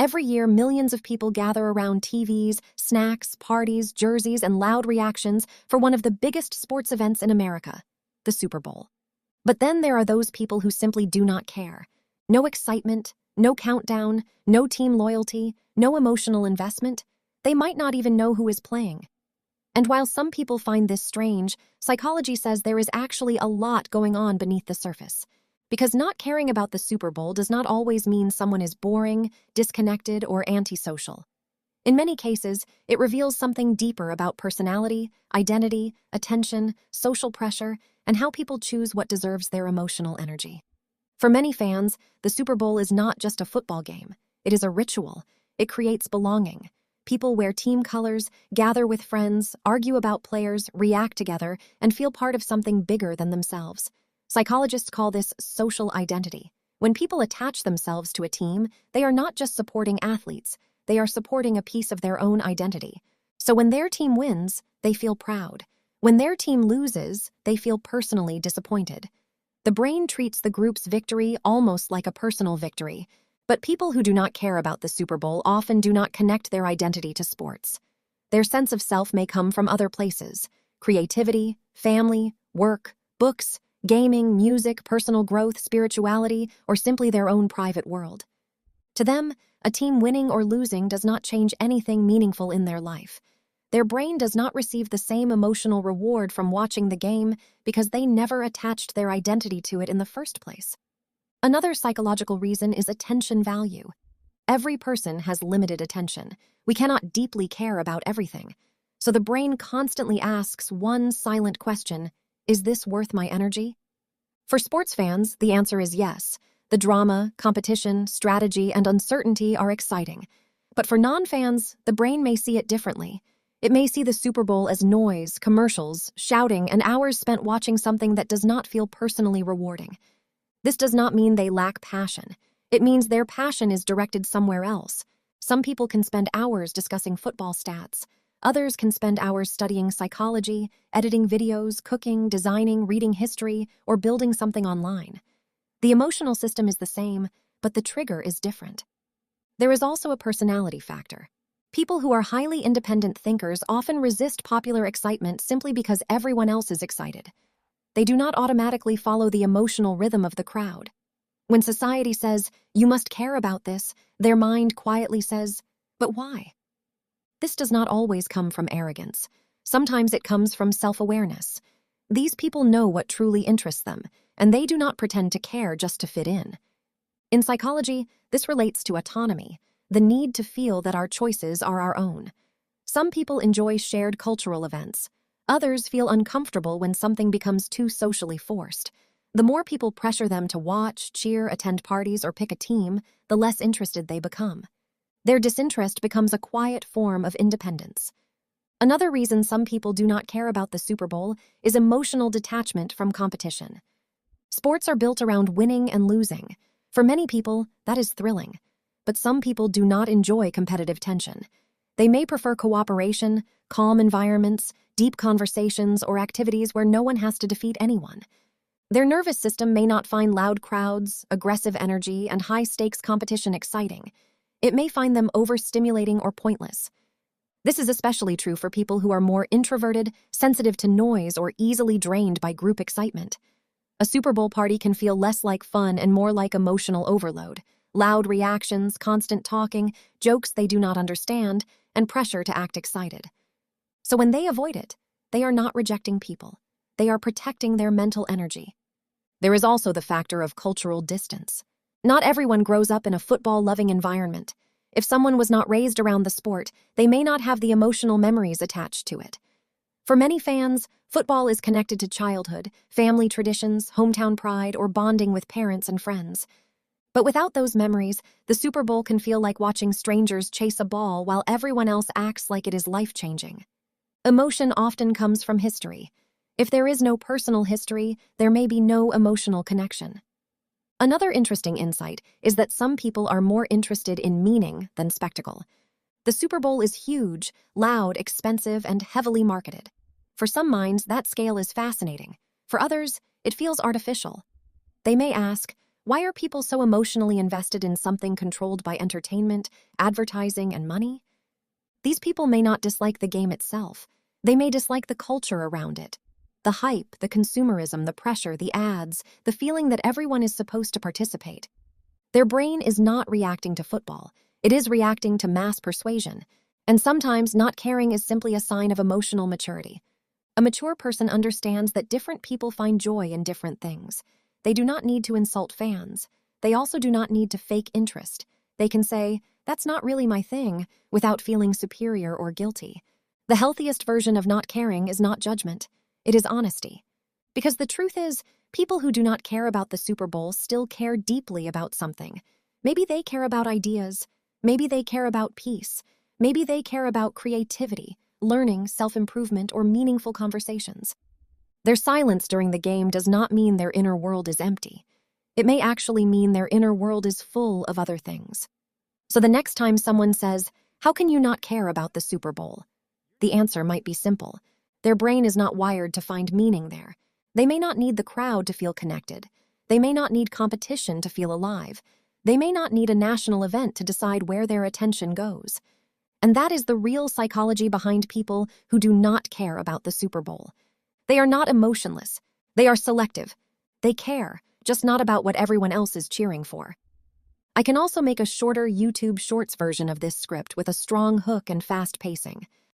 Every year, millions of people gather around TVs, snacks, parties, jerseys, and loud reactions for one of the biggest sports events in America, the Super Bowl. But then there are those people who simply do not care. No excitement, no countdown, no team loyalty, no emotional investment. They might not even know who is playing. And while some people find this strange, psychology says there is actually a lot going on beneath the surface. Because not caring about the Super Bowl does not always mean someone is boring, disconnected, or antisocial. In many cases, it reveals something deeper about personality, identity, attention, social pressure, and how people choose what deserves their emotional energy. For many fans, the Super Bowl is not just a football game. It is a ritual. It creates belonging. People wear team colors, gather with friends, argue about players, react together, and feel part of something bigger than themselves. Psychologists call this social identity. When people attach themselves to a team, they are not just supporting athletes, they are supporting a piece of their own identity. So when their team wins, they feel proud. When their team loses, they feel personally disappointed. The brain treats the group's victory almost like a personal victory, but people who do not care about the Super Bowl often do not connect their identity to sports. Their sense of self may come from other places: creativity, family, work, books, gaming, music, personal growth, spirituality, or simply their own private world. To them, a team winning or losing does not change anything meaningful in their life. Their brain does not receive the same emotional reward from watching the game because they never attached their identity to it in the first place. Another psychological reason is attention value. Every person has limited attention. We cannot deeply care about everything. So the brain constantly asks one silent question: is this worth my energy? For sports fans, the answer is yes. The drama, competition, strategy, and uncertainty are exciting. But for non-fans, the brain may see it differently. It may see the Super Bowl as noise, commercials, shouting, and hours spent watching something that does not feel personally rewarding. This does not mean they lack passion. It means their passion is directed somewhere else. Some people can spend hours discussing football stats. Others can spend hours studying psychology, editing videos, cooking, designing, reading history, or building something online. The emotional system is the same, but the trigger is different. There is also a personality factor. People who are highly independent thinkers often resist popular excitement simply because everyone else is excited. They do not automatically follow the emotional rhythm of the crowd. When society says, "You must care about this," their mind quietly says, "But why?" This does not always come from arrogance. Sometimes it comes from self-awareness. These people know what truly interests them, and they do not pretend to care just to fit in. In psychology, this relates to autonomy, the need to feel that our choices are our own. Some people enjoy shared cultural events. Others feel uncomfortable when something becomes too socially forced. The more people pressure them to watch, cheer, attend parties, or pick a team, the less interested they become. Their disinterest becomes a quiet form of independence. Another reason some people do not care about the Super Bowl is emotional detachment from competition. Sports are built around winning and losing. For many people, that is thrilling. But some people do not enjoy competitive tension. They may prefer cooperation, calm environments, deep conversations, or activities where no one has to defeat anyone. Their nervous system may not find loud crowds, aggressive energy, and high-stakes competition exciting. It may find them overstimulating or pointless. This is especially true for people who are more introverted, sensitive to noise, or easily drained by group excitement. A Super Bowl party can feel less like fun and more like emotional overload. Loud reactions, constant talking, jokes they do not understand, and pressure to act excited. So when they avoid it, they are not rejecting people. They are protecting their mental energy. There is also the factor of cultural distance. Not everyone grows up in a football-loving environment. If someone was not raised around the sport, they may not have the emotional memories attached to it. For many fans, football is connected to childhood, family traditions, hometown pride, or bonding with parents and friends. But without those memories, the Super Bowl can feel like watching strangers chase a ball while everyone else acts like it is life-changing. Emotion often comes from history. If there is no personal history, there may be no emotional connection. Another interesting insight is that some people are more interested in meaning than spectacle. The Super Bowl is huge, loud, expensive, and heavily marketed. For some minds, that scale is fascinating. For others, it feels artificial. They may ask, Why are people so emotionally invested in something controlled by entertainment, advertising, and money? These people may not dislike the game itself. They may dislike the culture around it. The hype, the consumerism, the pressure, the ads, the feeling that everyone is supposed to participate. Their brain is not reacting to football. It is reacting to mass persuasion. And sometimes not caring is simply a sign of emotional maturity. A mature person understands that different people find joy in different things. They do not need to insult fans. They also do not need to fake interest. They can say, "That's not really my thing," without feeling superior or guilty. The healthiest version of not caring is not judgment. It is honesty. Because the truth is, people who do not care about the Super Bowl still care deeply about something. Maybe they care about ideas. Maybe they care about peace. Maybe they care about creativity, learning, self-improvement, or meaningful conversations. Their silence during the game does not mean their inner world is empty. It may actually mean their inner world is full of other things. So the next time someone says, "How can you not care about the Super Bowl?" the answer might be simple. Their brain is not wired to find meaning there. They may not need the crowd to feel connected. They may not need competition to feel alive. They may not need a national event to decide where their attention goes. And that is the real psychology behind people who do not care about the Super Bowl. They are not emotionless. They are selective. They care, just not about what everyone else is cheering for. I can also make a shorter YouTube Shorts version of this script with a strong hook and fast pacing.